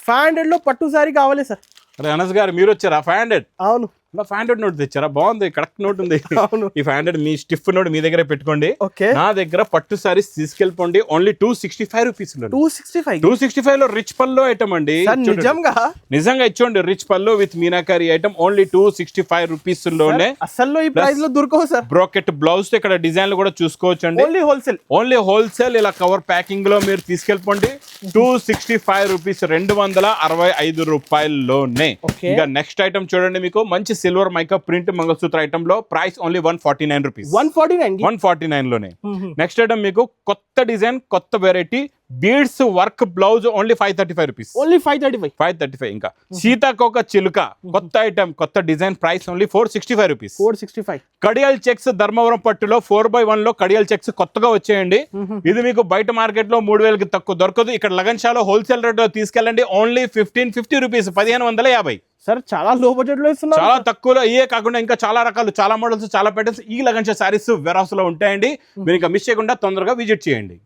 500 లో పట్టు సారీ కావాలి సార్. అరే అనస్ గారు మీరు వచ్చారా? 500 అవును 500 నోట్ తెచ్చారా? బాగుంది, కరెక్ట్ నోట్ ఉంది. అవును ఈ 500 మీ స్టిఫ్ నోట్ మీ దగ్గర పెట్టుకోండి. ఓకే నా దగ్గర పట్టు సారీస్ తీసుకెళ్ళిపోండి. Only 265 rupees. 265 లో రిచ్ పల్లో ఐటమ్ అండి. నిజంగా ఇచ్చోండి, రిచ్ పల్లో with meenakari item only 265 rupees లోనే. అసలు ఈ ప్రైస్ లో దొరకవు సార్. బ్రోకెట్ బ్లౌజ్ ఇక్కడ డిజైన్లు కూడా చూసుకోవచ్చు అండి. ఓన్లీ హోల్సేల్ ఇలా కవర్ ప్యాకింగ్ లో మీరు తీసుకెళ్ళిపోండి. 265 రూపీస్, 265 రూపాయల్లోనే. ఇంకా నెక్స్ట్ ఐటమ్ చూడండి, మీకు మంచి silver mica print mangalsutra item లో ప్రైస్ ఓన్లీ 149 రూపీస్. 149 లోనే. నెక్స్ట్ ఐటమ్ మీకు కొత్త డిజైన్, కొత్త variety beads work blouse only 535 rupees. 535. ఇంకా సీతాకోక చిలుక కొత్త ఐటమ్, కొత్త డిజైన్, ప్రైస్ ఓన్లీ 465 రూపీస్. కడియల్ చెక్స్ ధర్మవరం పట్టులో 4x1 లో కడియల్ చెక్స్ కొత్తగా వచ్చేయండి. ఇది మీకు బయట మార్కెట్ లో 3000కి తక్కువ దొరకదు. ఇక్కడ లగన్ షాలో హోల్సేల్ రేట్ లో తీసుకెళ్ళండి. Only 1550 rupees, 1550 sir. చాలా లో బడ్జెట్ లో ఇస్తున్నారు, చాలా తక్కువలో. ఇవే కాకుండా ఇంకా చాలా రకాలు, చాలా మోడల్స్, చాలా ప్యాటర్న్స్ ఈ లగన్ షా సారీస్ వెరాస్ లో ఉంటాయండి. మీరు ఇంకా మిస్ చేయకుండా తొందరగా విజిట్ చేయండి.